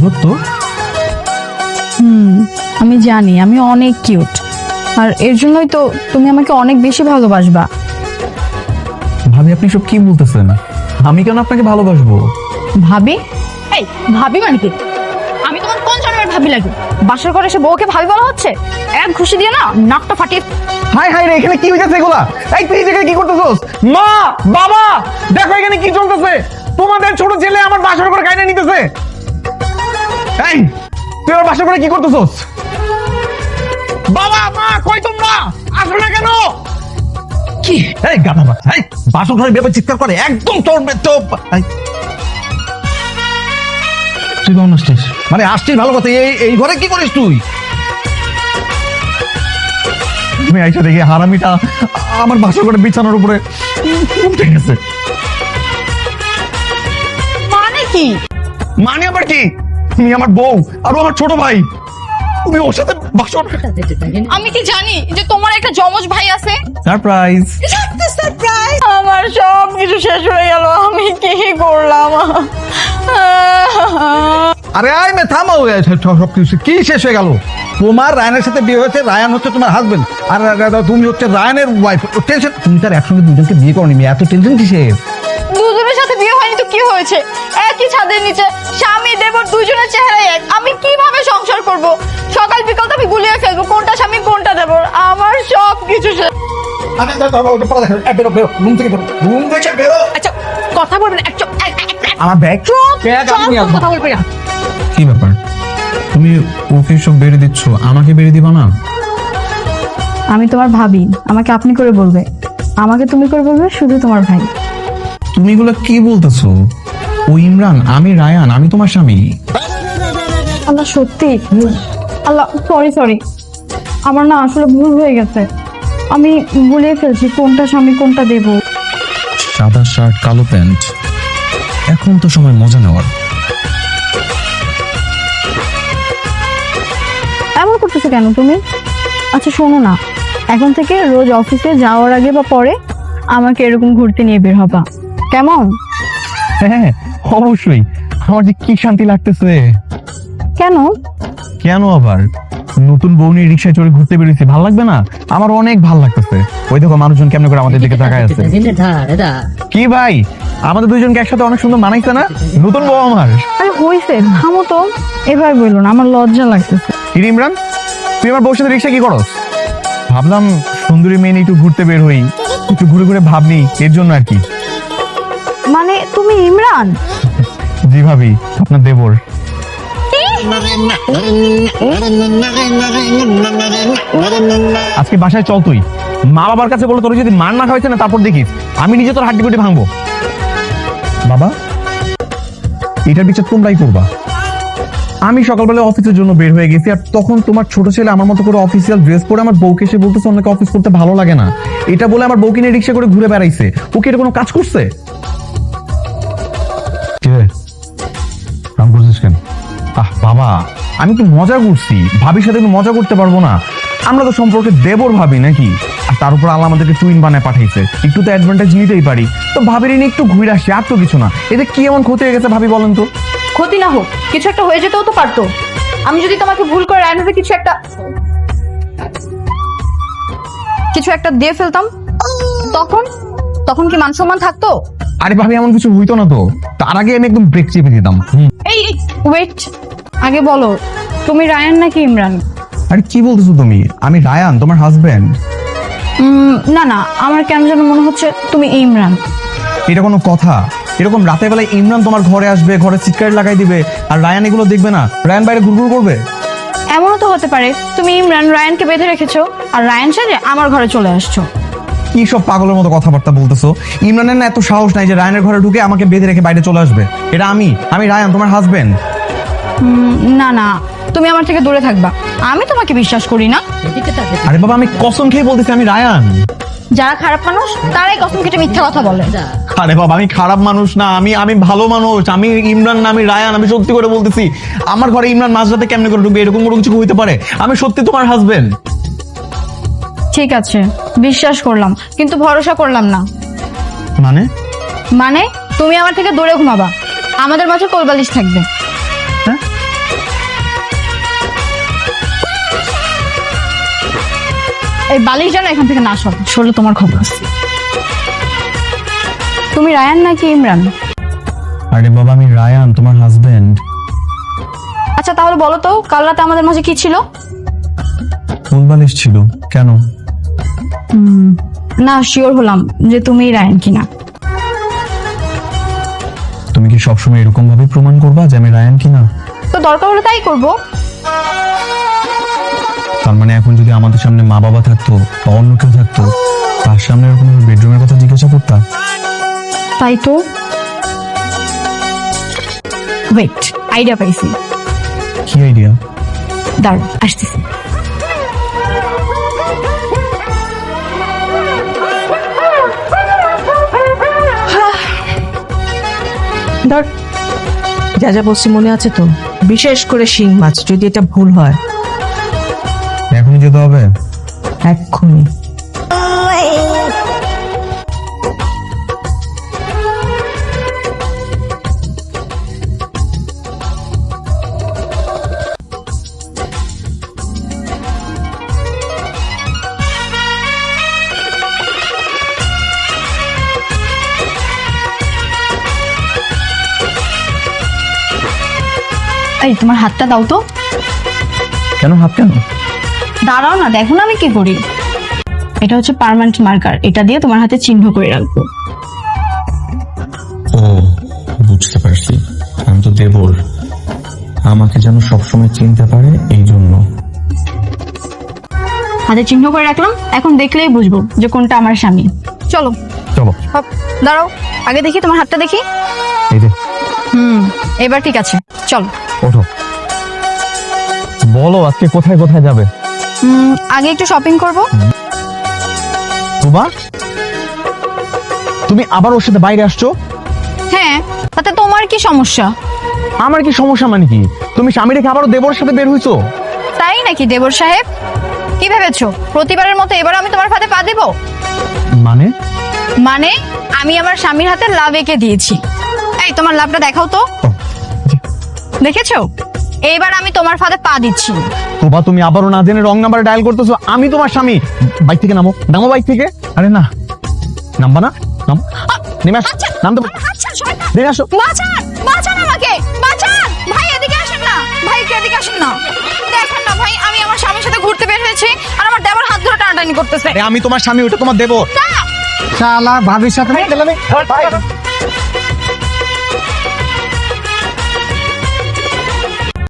অদ্ভুত তো। আমি জানি আমি অনেক কিউট, আর এর জন্যই তো তুমি আমাকে অনেক বেশি ভালোবাসবা। ভাবি আপনি সব কি বলতেছেন? আমি কেন আপনাকে ভালোবাসবো? ভাবি? এই ভাবি মানে কি? আমি তোমার কোন জন্মের ভাবি লাগি? বাসার ঘরে এসে বউকে ভাবি বলা হচ্ছে? এক ঘুষি দিয়ে না নাকটা ফাটিয়ে। হাই হাই রে, এখানে কি হইতেছে এগুলা? এই তুই এখানে কি করতেছস? মা বাবা দেখো এখানে কি চলতেছে। তোমাদের ছোট ছেলে আমার বাসার ঘরে গাইনা নিতেছে। এই তুই আমার বাসার ঘরে কি করতেছস? বাবা মা কই তোমরা? আসো না কেন? কি এই গাধা বাচ্চা, এই বাসার ঘরে বেপে চিৎকার করে একদম তোর তো তুই কেমন আসছিস? মানে আসছিস ভালো কথা, এই ঘরে কি করিস তুই? তুমি আইসা দেখি হারামিটা আমার বাসা করে বিছানার উপরে উঠে গেছে। মানে কি? মানে আবার কি? তুমি আমার বউ আর ও আমার ছোট ভাই, তুমি ওর সাথে বাসা। আমি কি জানি যে তোমার একটা জমজ ভাই আছে? সারপ্রাইজ। সারপ্রাইজ! আমার সব কিছু শেষ হয়ে গেল, আমি কি করলাম? আরে আয় মে থামাও, সবকিছু কি শেষ হয়ে গেল? তোমার রায়ানের সাথে বিয়ে হয়েছে, রায়ান হচ্ছে তোমার হাজবেন্ড, আর তুমি হচ্ছে রায়ানের ওয়াইফ। টেনশন, তুমি তার একসঙ্গে দুজনকে বিয়ে করনি, এত টেনশন কিসের? দুজনের সাথে বিয়ে হয়নি তো কি হয়েছে? একই ছাদের নিচে স্বামী দেবর দুজনের চেহারাই এক, আমি কিভাবে সংসার করব? সকাল বিকাল তো আমি গুলিয়ে ফেলবো কোনটা স্বামী কোনটা দেবর। আমার সব কিছু শেষ। আচ্ছা কথা বলবেন একটু। আমার ব্যাগ কথা বলবেন না। কি ব্যাপার? তুমি ওকে সব বেড়ে দিচ্ছ, আমাকে বেড়ে দিবা না? আমি তোমার ভাবি, আমাকে আপনি করে বলবে, আমাকে তুমি করে বলবে শুধু তোমার ভাই। তুমি এগুলো কি বলতেছো? ও ইমরান, আমি রায়ান, আমি তোমার স্বামী। আল্লাহ সত্যি, আল্লাহ সরি আমার না আসলে ভুল হয়ে গেছে, আমি ভুলে ফেলছি কোনটা স্বামী কোনটা দেব। সাদা শার্ট কালো প্যান্ট, এখন তো সময় মজা নেওয়ার। এমন করতেছো কেন তুমি? আচ্ছা শোনো না, এখন থেকে রোজ অফিসে যাওয়ার আগে বা পরে আমাকে এরকম ঘুরতে নিয়ে বের হবা, কেমন? হ্যাঁ অবশ্যই, আমার যে কি শান্তি লাগতেছে। কেন? কেন আবার? নতুন বউ নিয়ে রিক্সায় চড়ে ঘুরতে বেরিয়েছি, ভালো লাগবে না? আমার অনেক ভালো লাগতেছে। ওই দেখো মানুষজন কেমন করে আমাদের দিকে তাকায় আছে। কি ভাই, আমাদের দুইজনকে একসাথে অনেক সুন্দর মানাইছে না? নতুন বউ আমার। আরে হইছে, থামো তো, এবার বললো না, আমার লজ্জা লাগতেছে। কি রে ইমরান, তুই আমার বউর সাথে রিক্সা কি করস? ভাবলাম সুন্দরী মেয়ে নিয়ে একটু ঘুরতে বের হই, একটু ঘুরে ঘুরে ভাবনি, এর জন্য আর কি। মানে তুমি ইমরান? জি ভাবি, আপনার দেবর। আজকে বাসায় চল, তুই মা বাবার কাছে বলে তোর যদি মার না খাওয়াইছে না, তারপর দেখিস আমি নিজে তোর হাড্ডি পেটে ভাঙবো। বাবা, এটার বিচার তোমরাই করবা। আমি সকালবেলা অফিসের জন্য বের হয়ে গেছি, আর তখন তোমার ছোট ছেলে আমার মতো করে অফিসিয়াল ড্রেস পরে আমার বউকে এসে বলতেছে অনেক অফিস করতে ভালো লাগে না, এটা বলে আমার বউকে নিয়ে রিক্সা করে ঘুরে বেড়াইছে। ওকে এটা কোনো কাজ করছে? কেন? বাবা, আমি তো মজা করছি, ভাবির সাথে একটু মজা করতে পারবো না? আমরা তো সম্পর্কে দেবর ভাবি নাকি? আর তার উপর আল্লাহ আমাদেরকে টুইন বানায় পাঠাইছে, একটু তো অ্যাডভান্টেজ নিতেই পারি। তো ভাবির নিয়ে একটু ঘুরে আসি, আর তো কিছু না। এতে কি এমন ক্ষতি হয়ে গেছে ভাবি বলেন তো? ক্ষতি না হোক, কিছু একটা হয়ে যেতেও তো পারতো। আমি যদি তোমাকে ভুল করে রায়নাকে কিছু একটা দিয়ে ফেলতাম, তখন কি মান সম্মান থাকতো? আরে ভাবি, এমন কিছু হইতো না তো, তার আগে আমি একদম ব্রেক চেপে দিতাম। এই ওয়েট, আগে বলো তুমি রায়ান নাকি ইমরান? আরে কি বলতেছো তুমি? আমি রায়ান, তোমার হাজবেন্ড। না আমার কেন যেন মনে হচ্ছে তুমি ইমরান। এটা কোনো কথা? এরকম রাতের বেলায় ইমরান তোমার ঘরে আসবে, ঘরে চিৎকার লাগাই দিবে, আর রায়ান এগুলো দেখবে না? রায়ান বাইরে ঘুরঘুর করবে? এমনও তো হতে পারে তুমি ইমরান রায়ানকে বেঁধে রেখেছো, আর রায়ান সেজে আমার ঘরে চলে আসছো। কি সব পাগলের মতো কথাবার্তা বলতেছো? ইমরানের না এত সাহস নাই যে রায়ানের ঘরে ঢুকে আমাকে বেঁধে রেখে বাইরে চলে আসবে। এটা আমি রায়ান, তোমার হাজবেন্ড। না তুমি আমার থেকে দূরে থাকবা, আমি তোমাকে বিশ্বাস করি না। আরে বাবা, আমি কসম খেয়ে বলতেছি আমি রায়ান। যারা খারাপ মানুষ তারাই কসম কেটে মিথ্যা কথা বলে। আরে বাবা, আমি খারাপ মানুষ না, আমি ভালো মানুষ। আমি ইমরান না, আমি রায়ান, আমি সত্যি করে বলতেছি। আমার ঘরে ইমরান মাঝরাতে কেমনে করে ঢুকবে? এরকম কোনো কিছু হইতে পারে? আমি সত্যি তোমার হাজবেন্ড। ঠিক আছে, বিশ্বাস করলাম, কিন্তু ভরসা করলাম না। মানে তুমি আমার থেকে দূরে ঘুমাবা, আমাদের মাঝে কোলবালিশ থাকবে। হ্যাঁ, এই বালিশ যেন এখান থেকে না সরলে তোমার খবর আছে। তুমি রায়ান নাকি ইমরান? আরে বাবা আমি রায়ান, তোমার হাজবেন্ড। আচ্ছা তাহলে বলো তো কাল রাতে আমাদের মাঝে কি ছিল? ফুল বালিশ ছিল। কেন? না শিওর হলাম যে তুমি রায়ান কিনা। তুমি কি সবসময় এরকম ভাবে প্রমাণ করবা যে আমি রায়ান কিনা? তো দরকার হলে তাই করবো। তার মানে এখন যদি আমাদের সামনে মা বাবা থাকতো বা অন্য কেউ থাকতো, তার সামনে এরকম বেডরুমের কথা জিজ্ঞাসা করতাম? তাই তো। ওয়েট, আইডিয়া পাইছি। কি আইডিয়া? দাঁড়াও আসতেছি। ধর, যা যা বলছি মনে আছে তো? বিশেষ করে শিং মাছ, যদি এটা ভুল হয় এখনই যেতে হবে? এক্ষুনি। এই তোমার হাতটা দাও তো। কেন হাত কেন? দাঁড়াও না, দেখো না আমি কি করি। এটা হচ্ছে পার্মানেন্ট মার্কার, এটা দিয়ে তোমার হাতে চিহ্ন করে রাখবো। ও বুঝতে পারছি, আমি তো দেবর, আমাকে যেন সবসময় চিনতে পারে এই জন্য। হাতে চিহ্ন করে রাখলাম, এখন দেখলেই বুঝবো যে কোনটা আমার স্বামী। চলো চলো। হপ, দাঁড়াও আগে দেখি তোমার হাতটা দেখি। এই যে। এবার ঠিক আছে, চলো ওঠো। বলো আজকে কোথায় কোথায় যাবে? আগে একটু শপিং করব। রুবা, তুমি আবার ওর সাথে বাইরে আসছো? হ্যাঁ, তাতে তোমার কি সমস্যা? আমার কি সমস্যা মানে কি? তুমি স্বামী রেখে আবারও দেবর সাথে বের হইছো? তাই নাকি দেবর সাহেব? কি ভেবেছো প্রতিবারের মতো এবার আমি তোমার ফাঁদে পা দেব? মানে? মানে আমি আমার স্বামীর হাতে লাভ এঁকে দিয়েছি। এই তোমার লাভটা দেখাও তো। দেখেছো? এইবার আমি তোমার ফাঁদে পা দিচ্ছি। রুবা, তুমি আবারও না জেনে রং নাম্বার ডায়াল করতেছো। আমি তোমার স্বামী। বাইক থেকে নামো, নামো বাইক থেকে। আরে না, নামবা না? নামো, নেমে আসো। নামতে বল। নেমে আসো। বাঁচান, বাঁচান আমাকে, বাঁচান ভাই, এদিকে আসেন না ভাই, এদিকে আসেন না। দেখেন না ভাই, আমি আমার স্বামীর সাথে ঘুরতে বের হয়েছি আর আমার দেবর হাত ধরে টানাটানি করতেছে। আরে আমি তোমার স্বামী, ওটা তোমার দেবর। না, শালা ভাবির সাথে